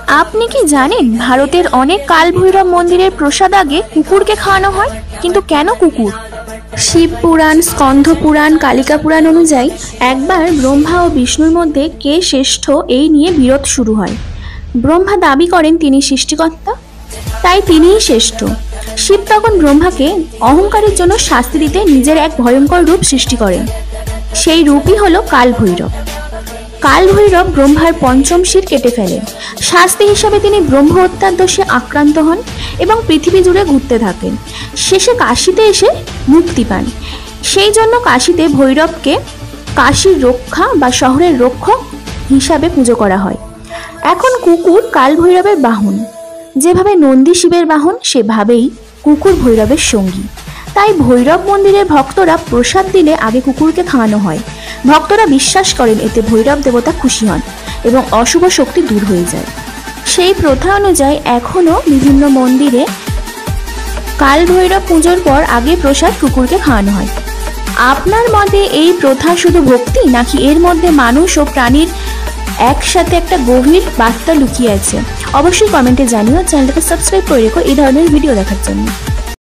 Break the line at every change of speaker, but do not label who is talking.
আপনি কি জানেন ভারতের অনেক কাল ভৈরব মন্দিরের প্রসাদ আগে কুকুরকে খাওয়ানো হয়? কিন্তু কেন কুকুর? শিব পুরাণ, স্কন্ধ পুরাণ, কালিকা পুরাণ অনুযায়ী একবার ব্রহ্মা ও বিষ্ণুর মধ্যে কে শ্রেষ্ঠ এই নিয়ে বিরোধ শুরু হয়। ব্রহ্মা দাবি করেন তিনি সৃষ্টিকর্তা, তাই তিনিই শ্রেষ্ঠ। শিব তখন ব্রহ্মাকে অহংকারের জন্য শাস্তি দিতে নিজের এক ভয়ঙ্কর রূপ সৃষ্টি করেন। সেই রূপই হলো কাল ভৈরব। কাল ভৈরব ব্রহ্মার পঞ্চম শির কেটে ফেলেন। শাস্তি হিসাবে তিনি ব্রহ্ম হত্যার দোষে আক্রান্ত হন এবং পৃথিবী জুড়ে ঘুরতে থাকেন। শেষে কাশীতে এসে মুক্তি পান। সেই জন্য কাশীতে ভৈরবকে কাশীর রক্ষা বা শহরের রক্ষক হিসাবে পুজো করা হয়। এখন কুকুর কাল ভৈরবের বাহন। যেভাবে নন্দী শিবের বাহন, সেভাবেই কুকুর ভৈরবের সঙ্গী। তাই ভৈরব মন্দিরের ভক্তরা প্রসাদ দিলে আগে কুকুরকে খাওয়ানো হয়। ভক্তরা বিশ্বাস করেন এতে ভৈরব দেবতা খুশি হন এবং অশুভ শক্তি দূর হয়ে যায়। সেই প্রথা অনুযায়ী এখনও বিভিন্ন মন্দিরে কাল ভৈরব পুজোর পর আগে প্রসাদ কুকুরকে খাওয়ানো হয়। আপনার মতে এই প্রথা শুধু ভক্তি, নাকি এর মধ্যে মানুষ ও প্রাণীর একসাথে একটা গভীর বার্তা লুকিয়ে আছে? অবশ্যই কমেন্টে জানিও। চ্যানেলটাকে সাবস্ক্রাইব করে রেখো এই ধরনের ভিডিও দেখার জন্য।